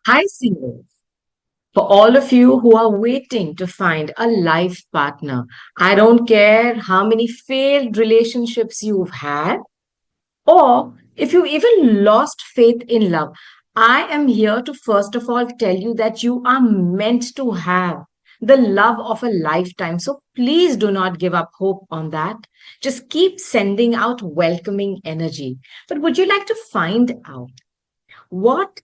Hi, singles. For all of you who are waiting to find a life partner, I don't care how many failed relationships you've had, or if you even lost faith in love, I am here to first of all tell you that you are meant to have the love of a lifetime. So please do not give up hope on that. Just keep sending out welcoming energy. But would you like to find out what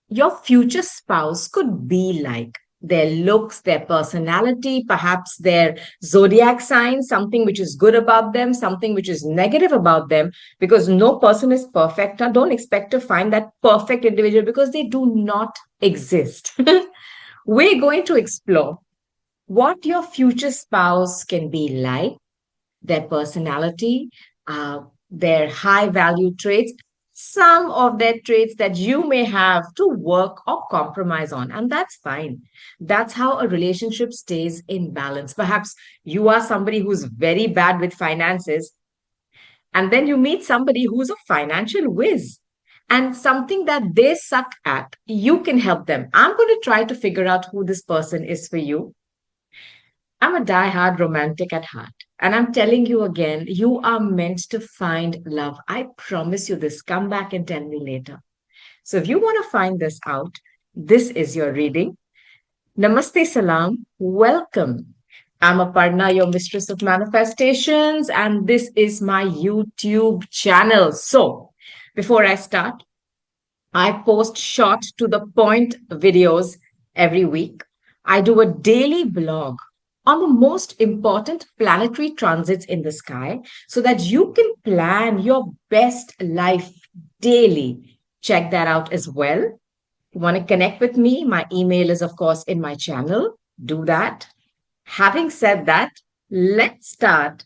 your future spouse could be like? Their looks, their personality, perhaps their zodiac sign, something which is good about them, something which is negative about them, because no person is perfect. Now, don't expect to find that perfect individual because they do not exist. We're going to explore what your future spouse can be like, their personality, uh, their high value traits, some of their traits that you may have to work or compromise on. And that's fine. That's how a relationship stays in balance. Perhaps you are somebody who's very bad with finances, and then you meet somebody who's a financial whiz. And something that they suck at, you can help them. I'm going to try to figure out who this person is for you. I'm a die-hard romantic at heart. And I'm telling you again, you are meant to find love. I promise you this. Come back and tell me later. So if you want to find this out, this is your reading. Namaste Salam. Welcome. I'm Aparna, your mistress of manifestations, and this is my YouTube channel. So before I start, I post short to the point videos every week. I do a daily blog on the most important planetary transits in the sky so that you can plan your best life daily. Check that out as well. If you want to connect with me, my email is, of course, in my channel. Do that. Having said that, let's start.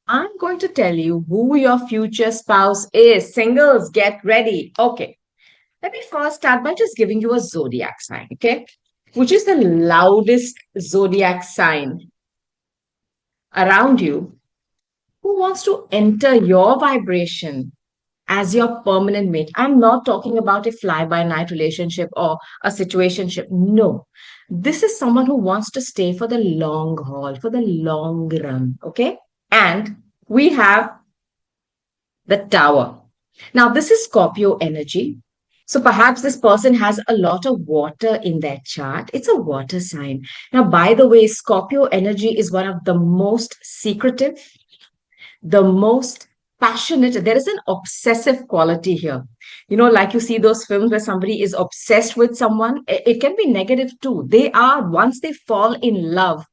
I'm going to tell you who your future spouse is. Singles, get ready. Okay. Let me first start by just giving you a zodiac sign, okay? Which is the loudest zodiac sign around you who wants to enter your vibration as your permanent mate. I'm not talking about a fly by night relationship or a situationship. No. This is someone who wants to stay for the long haul, for the long run, okay? And we have the tower. Now, this is Scorpio energy. So perhaps this person has a lot of water in their chart. It's a water sign. Now, by the way, Scorpio energy is one of the most secretive, the most passionate. There is an obsessive quality here. You know, like you see those films where somebody is obsessed with someone, it can be negative too. They are, once they fall in love,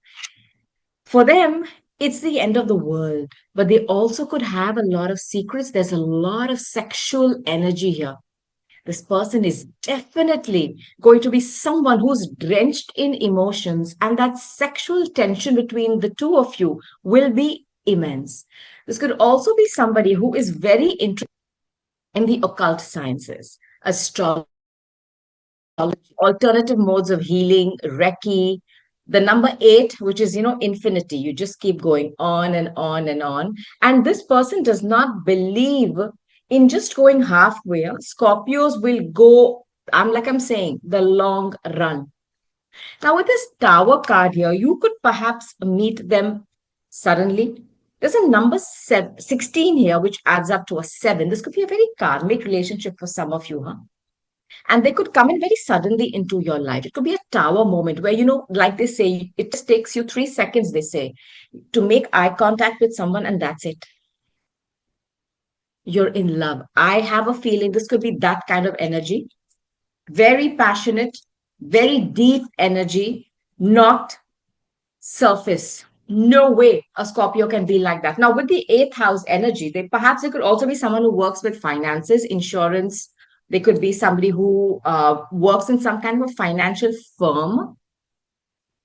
for them, it's the end of the world. But they also could have a lot of secrets. There's a lot of sexual energy here. This person is definitely going to be someone who's drenched in emotions, and that sexual tension between the two of you will be immense. This could also be somebody who is very interested in the occult sciences, astrology, alternative modes of healing, Reiki, the number eight, which is, infinity. You just keep going on and on and on. And this person does not believe in just going halfway. Scorpios will go, I'm saying, the long run. Now, with this tower card here, you could perhaps meet them suddenly. There's a number 16 here, which adds up to a seven. This could be a very karmic relationship for some of you, huh? And they could come in very suddenly into your life. It could be a tower moment where, like they say, it just takes you 3 seconds, they say, to make eye contact with someone, and that's it. You're in love. I have a feeling this could be that kind of energy. Very passionate, very deep energy, not surface. No way a Scorpio can be like that. Now, with the eighth house energy, they could also be someone who works with finances, insurance. They could be somebody who works in some kind of a financial firm.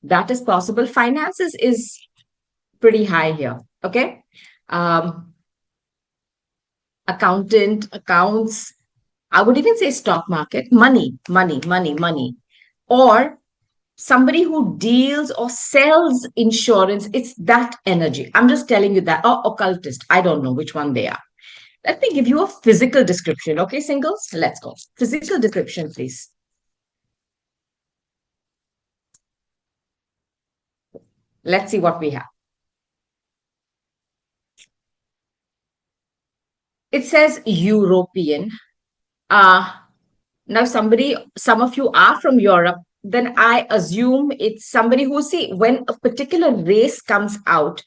That is possible. Finances is pretty high here. Okay. Um, Accountant, accounts. I would even say stock market, money, money, money, money, or somebody who deals or sells insurance. It's that energy. I'm just telling you that. Or occultist. I don't know which one they are. Let me give you a physical description. Okay, singles? Let's go. Physical description, please. Let's see what we have. It says European. Uh, Now, some of you are from Europe, then I assume it's somebody who, see, when a particular race comes out,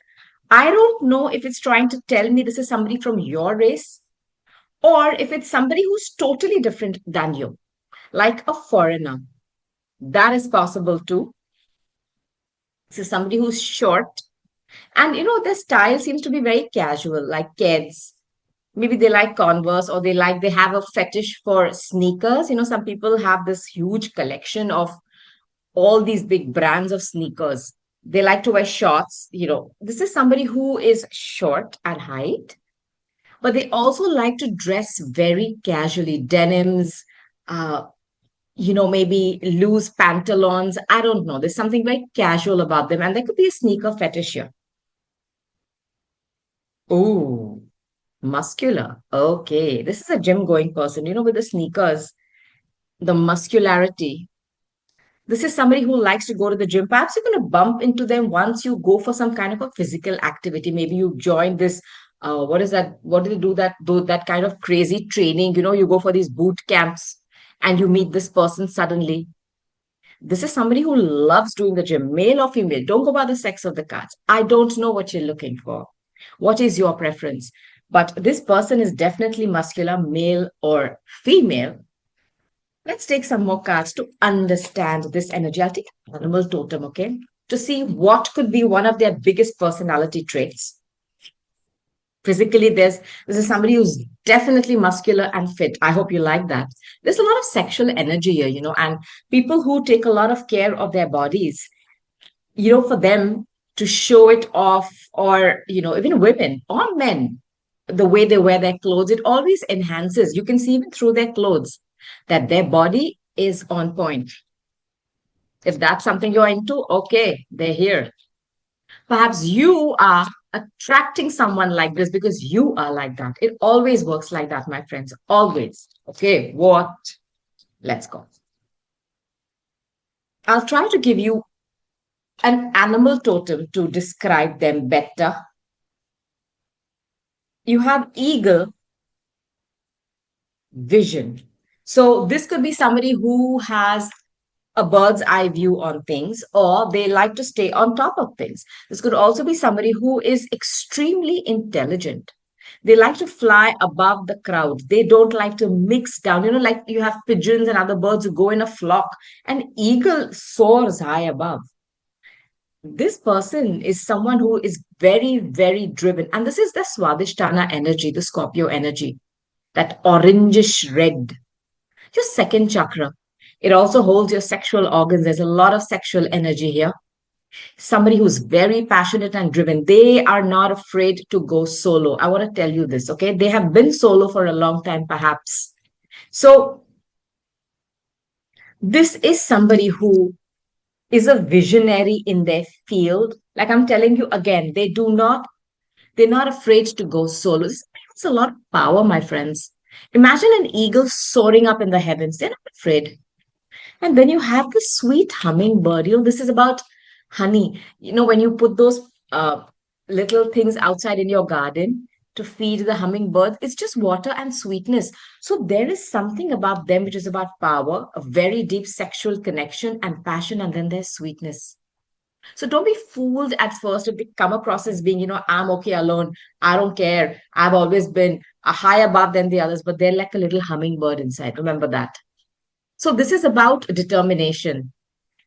I don't know if it's trying to tell me this is somebody from your race or if it's somebody who's totally different than you, like a foreigner. That is possible too. This is somebody who's short. And their style seems to be very casual, like kids. Maybe they like Converse or they have a fetish for sneakers. Some people have this huge collection of all these big brands of sneakers. They like to wear shorts. This is somebody who is short at height, but they also like to dress very casually, denims, uh, maybe loose pantaloons. I don't know. There's something very casual about them, and there could be a sneaker fetish here. Oh, muscular. Okay. This is a gym going person, with the sneakers, the muscularity. This is somebody who likes to go to the gym. Perhaps you're going to bump into them once you go for some kind of a physical activity. Maybe you join this. What is that? What do they do that kind of crazy training? You go for these boot camps and you meet this person suddenly. This is somebody who loves doing the gym, male or female. Don't go by the sex of the cards. I don't know what you're looking for. What is your preference? But this person is definitely muscular, male or female. Let's take some more cards to understand this energy. I'll take animal totem, okay? To see what could be one of their biggest personality traits. Physically, this is somebody who's definitely muscular and fit. I hope you like that. There's a lot of sexual energy here, and people who take a lot of care of their bodies, for them to show it off, or, even women or men, the way they wear their clothes, it always enhances. You can see even through their clothes that their body is on point. If that's something you're into, okay, they're here. Perhaps you are attracting someone like this because you are like that. It always works like that, my friends. Always. Okay, what? Let's go. I'll try to give you an animal totem to describe them better. You have eagle vision. So this could be somebody who has a bird's eye view on things, or they like to stay on top of things. This could also be somebody who is extremely intelligent. They like to fly above the crowd. They don't like to mix down. Like you have pigeons and other birds who go in a flock. An eagle soars high above. This person is someone who is very, very driven. And this is the Swadhisthana energy, the Scorpio energy, that orangish red, your second chakra. It also holds your sexual organs. There's a lot of sexual energy here. Somebody who's very passionate and driven. They are not afraid to go solo. I want to tell you this, okay? They have been solo for a long time, perhaps. So, this is somebody who is a visionary in their field. Like I'm telling you again, they're not afraid to go solo. It's a lot of power, my friends. Imagine an eagle soaring up in the heavens. They're not afraid. And then you have the sweet hummingbird. This is about honey. When you put those little things outside in your garden to feed the hummingbird, it's just water and sweetness. So there is something about them which is about power, a very deep sexual connection and passion, and then there's sweetness. So don't be fooled at first if they come across as being, I'm okay alone. I don't care. I've always been a high above than the others, but they're like a little hummingbird inside. Remember that. So this is about determination.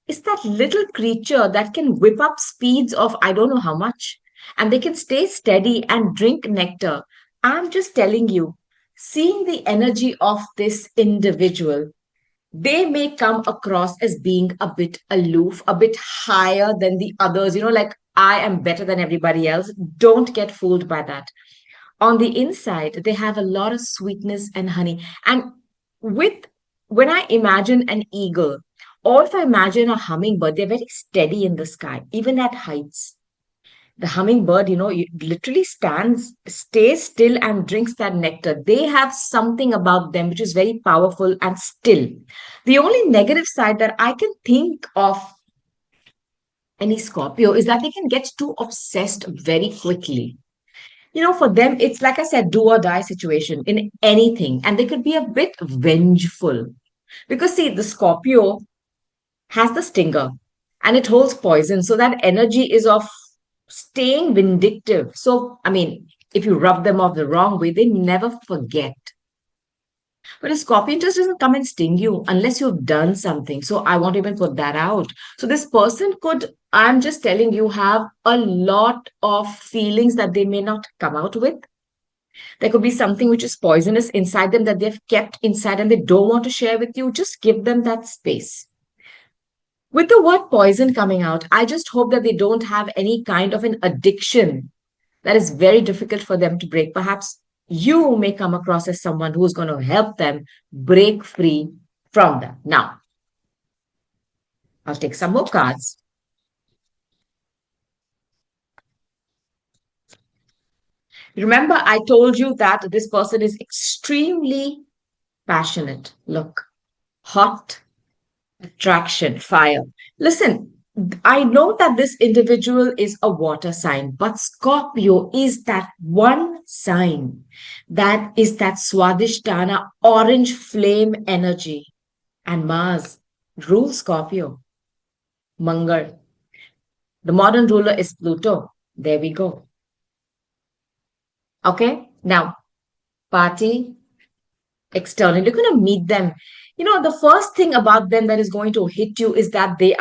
It's that little creature that can whip up speeds of I don't know how much, and they can stay steady and drink nectar. I'm just telling you, seeing the energy of this individual, they may come across as being a bit aloof, a bit higher than the others, like I am better than everybody else. Don't get fooled by that. On the inside, they have a lot of sweetness and honey. And with when I imagine an eagle, or if I imagine a hummingbird, they're very steady in the sky, even at heights. The hummingbird, literally stays still and drinks that nectar. They have something about them which is very powerful and still. The only negative side that I can think of any Scorpio is that they can get too obsessed very quickly. For them, it's like I said, do or die situation in anything. And they could be a bit vengeful. Because, see, the Scorpio has the stinger and it holds poison. So that energy is of staying vindictive. So, I mean, if you rub them off the wrong way, they never forget. But a scorpion just doesn't come and sting you unless you've done something. So I won't even put that out. So this person could, I'm just telling you, have a lot of feelings that they may not come out with. There could be something which is poisonous inside them that they've kept inside and they don't want to share with you. Just give them that space. With the word poison coming out, I just hope that they don't have any kind of an addiction that is very difficult for them to break. Perhaps you may come across as someone who's going to help them break free from that. Now, I'll take some more cards. Remember, I told you that this person is extremely passionate. Look, hot, attraction, fire. Listen, I know that this individual is a water sign, but Scorpio is that one sign that is that Swadhisthana orange flame energy. And Mars rules Scorpio. Mangal. The modern ruler is Pluto. There we go. Okay. Now, party external. You're going to meet them. The first thing about them that is going to hit you is that they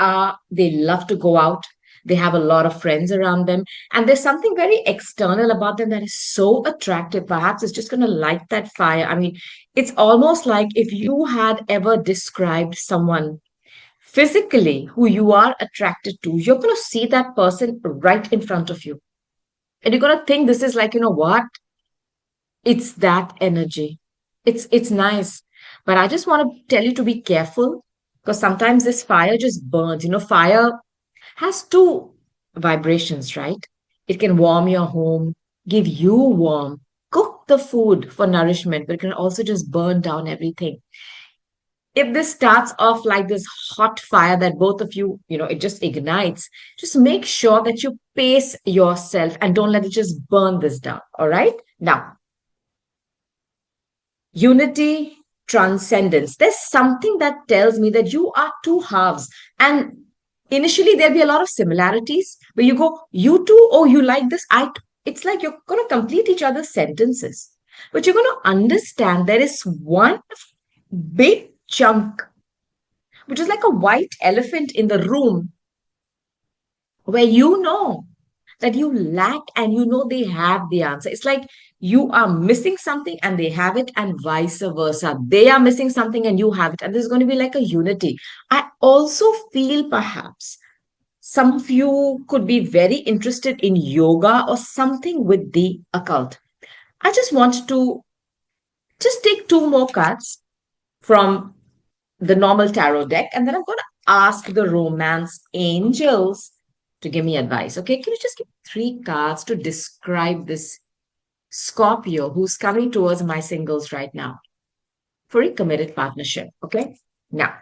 love to go out. They have a lot of friends around them. And there's something very external about them that is so attractive. Perhaps it's just going to light that fire. I mean, it's almost like if you had ever described someone physically who you are attracted to, you're going to see that person right in front of you. And you're going to think this is like, what? It's that energy. It's nice. But I just want to tell you to be careful because sometimes this fire just burns. Fire has two vibrations, right? It can warm your home, give you warmth, cook the food for nourishment, but it can also just burn down everything. If this starts off like this hot fire that both of you, it just ignites, just make sure that you pace yourself and don't let it just burn this down. All right. Now, unity, transcendence. There's something that tells me that you are two halves. And initially, there'll be a lot of similarities where you go, you too, oh, you like this. It's like you're going to complete each other's sentences. But you're going to understand there is one big chunk, which is like a white elephant in the room, where that you lack and they have the answer. It's like you are missing something and they have it, and vice versa. They are missing something and you have it. And there's going to be like a unity. I also feel perhaps some of you could be very interested in yoga or something with the occult. I just want to just take two more cards from the normal tarot deck, and then I'm going to ask the romance angels to give me advice. Okay, can you just give three cards to describe this Scorpio who's coming towards my singles right now for a committed partnership? Okay, now,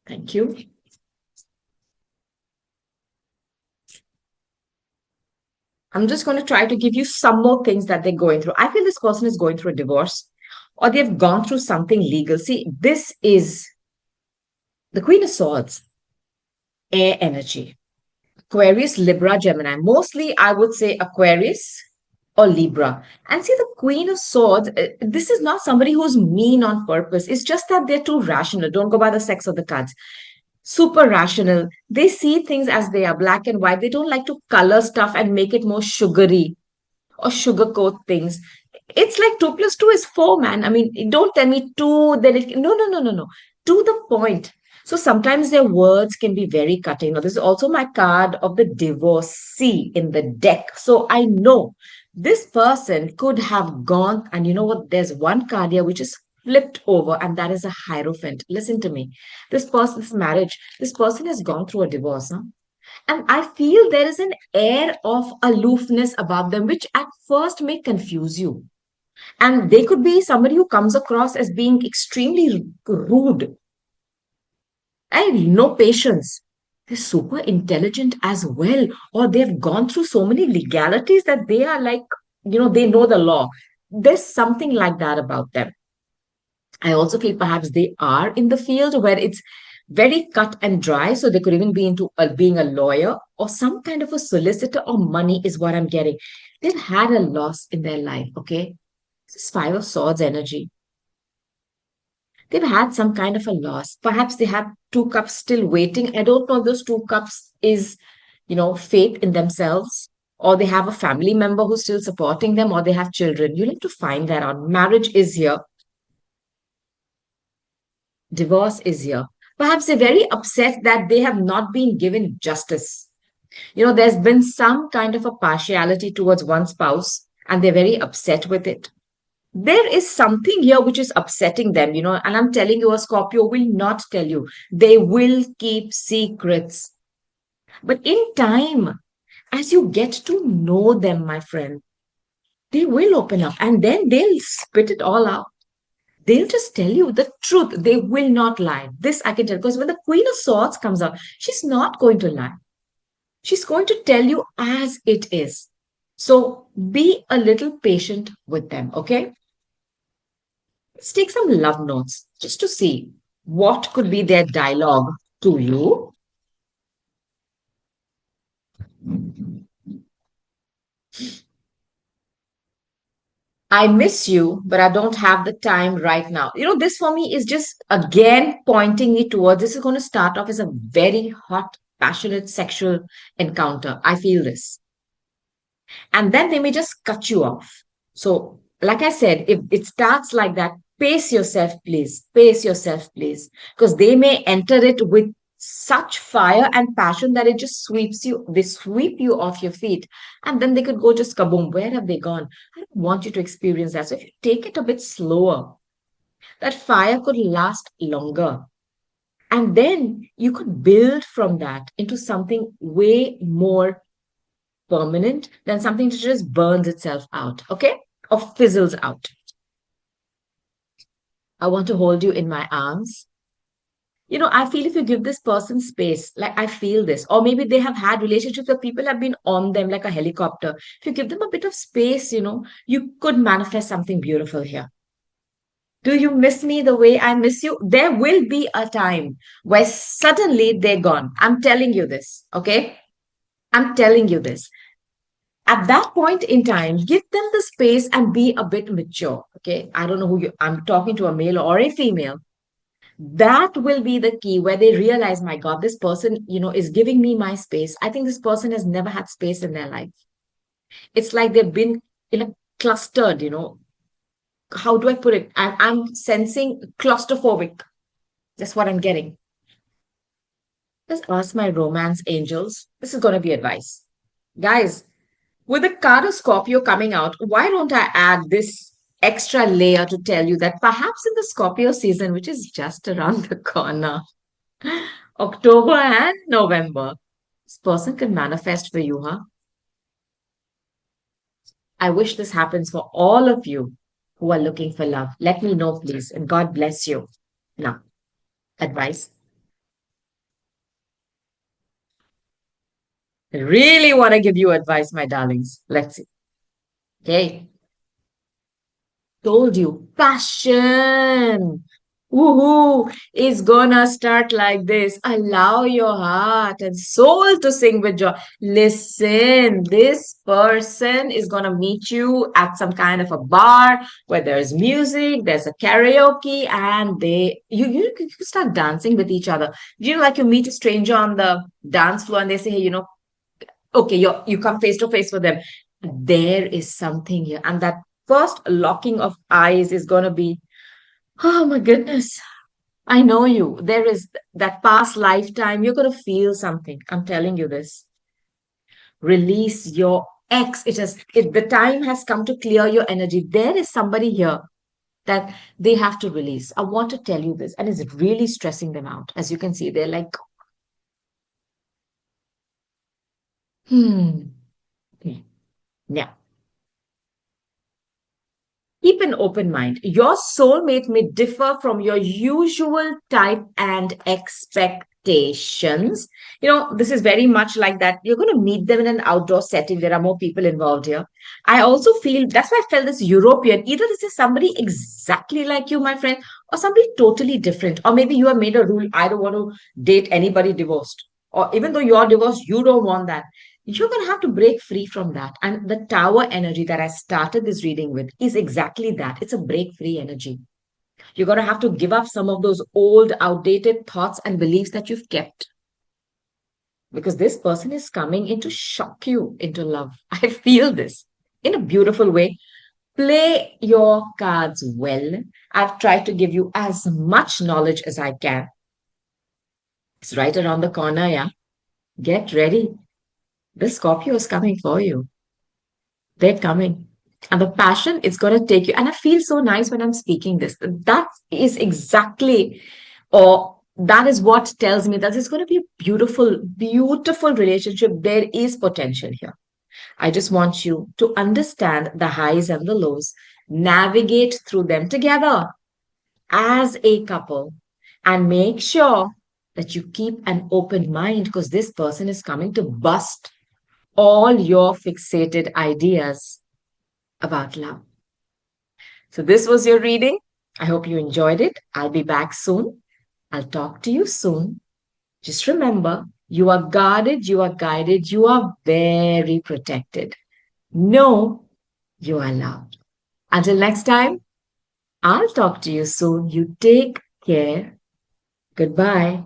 thank you. I'm just going to try to give you some more things that they're going through. I feel this person is going through a divorce or they've gone through something legal. See, this is the Queen of Swords, air energy. Aquarius, Libra, Gemini. Mostly, I would say Aquarius or Libra. And see, the Queen of Swords, this is not somebody who's mean on purpose. It's just that they're too rational. Don't go by the sex of the cards. Super rational. They see things as they are, black and white. They don't like to color stuff and make it more sugary or sugarcoat things. It's like 2 plus 2 is 4, man. I mean, don't tell me two, then no, no, no, no, no. To the point. So sometimes their words can be very cutting. Now, this is also my card of the divorcee in the deck. So I know this person could have gone, and you know what? There's one card here which is flipped over, and that is a Hierophant. Listen to me. This marriage, this person has gone through a divorce. Huh? And I feel there is an air of aloofness about them, which at first may confuse you. And they could be somebody who comes across as being extremely rude. and no patience. They're super intelligent as well, or they've gone through so many legalities that they are like, they know the law. There's something like that about them. I also feel perhaps they are in the field where it's very cut and dry. So they could even be into being a lawyer or some kind of a solicitor, or money is what I'm getting. They've had a loss in their life, okay? This is Five of Swords energy. They've had some kind of a loss. Perhaps they have two cups still waiting. I don't know if those two cups is, faith in themselves, or they have a family member who's still supporting them, or they have children. You'll have to find that out. Marriage is here. Divorce is here. Perhaps they're very upset that they have not been given justice. There's been some kind of a partiality towards one spouse, and they're very upset with it. There is something here which is upsetting them, and I'm telling you, a Scorpio will not tell you. They will keep secrets. But in time, as you get to know them, my friend, they will open up and then they'll spit it all out. They'll just tell you the truth. They will not lie. This I can tell, because when the Queen of Swords comes out, she's not going to lie. She's going to tell you as it is. So be a little patient with them, okay? Let's take some love notes just to see what could be their dialogue to you. I miss you, but I don't have the time right now. This for me is just again pointing me towards this is going to start off as a very hot, passionate sexual encounter. I feel this. And then they may just cut you off. So, like I said, if it starts like that, pace yourself, please. Pace yourself, please. Because they may enter it with such fire and passion that it just sweeps you, they sweep you off your feet. And then they could go just kaboom. Where have they gone? I don't want you to experience that. So, if you take it a bit slower, that fire could last longer. And then you could build from that into something way more permanent than something that just burns itself out, okay? Or fizzles out. I want to hold you in my arms. I feel if you give this person space, like I feel this, or maybe they have had relationships where people have been on them like a helicopter. If you give them a bit of space, you could manifest something beautiful here. Do you miss me the way I miss you? There will be a time where suddenly they're gone. I'm telling you this, okay? I'm telling you this. At that point in time, give them the space and be a bit mature. Okay. I don't know I'm talking to, a male or a female. That will be the key where they realize, my God, this person, is giving me my space. I think this person has never had space in their life. It's like they've been clustered, How do I put it? I'm sensing claustrophobic. That's what I'm getting. Just ask my romance angels. This is going to be advice. Guys, with the card of Scorpio coming out, why don't I add this extra layer to tell you that perhaps in the Scorpio season, which is just around the corner, October and November, this person can manifest for you, huh? I wish this happens for all of you who are looking for love. Let me know, please, and God bless you. Now, advice. I really want to give you advice, my darlings. Let's see. Okay. Told you, passion. Woohoo is gonna start like this. Allow your heart and soul to sing with joy. Listen, this person is gonna meet you at some kind of a bar where there's music, there's a karaoke, and you start dancing with each other. Like you meet a stranger on the dance floor and they say, hey, okay, you come face to face with them. There is something here. And that first locking of eyes is going to be, oh my goodness, I know you. There is that past lifetime. You're going to feel something. I'm telling you this. Release your ex. The time has come to clear your energy. There is somebody here that they have to release. I want to tell you this, and it's really stressing them out. As you can see, they're like, hmm. Yeah. Keep an open mind. Your soulmate may differ from your usual type and expectation. expectations. This is very much like that. You're going to meet them in an outdoor setting. There are more people involved here. I also feel that's why I felt this European. Either this is somebody exactly like you, my friend, or somebody totally different. Or maybe you have made a rule, I don't want to date anybody divorced. Or even though you're divorced, you don't want that. You're going to have to break free from that. And the tower energy that I started this reading with is exactly that. It's a break free energy. You're going to have to give up some of those old, outdated thoughts and beliefs that you've kept, because this person is coming in to shock you into love. I feel this in a beautiful way. Play your cards well. I've tried to give you as much knowledge as I can. It's right around the corner, yeah? Get ready. The Scorpio is coming for you. They're coming. And the passion is going to take you. And I feel so nice when I'm speaking this. That is exactly, or that is what tells me that it's going to be a beautiful, beautiful relationship. There is potential here. I just want you to understand the highs and the lows, navigate through them together as a couple, and make sure that you keep an open mind, because this person is coming to bust all your fixated ideas about love. So, this was your reading. I hope you enjoyed it. I'll be back soon. I'll talk to you soon. Just remember, you are guarded, you are guided, you are very protected. Know you are loved. Until next time, I'll talk to you soon. You take care. Goodbye.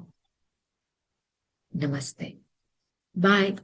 Namaste. Bye.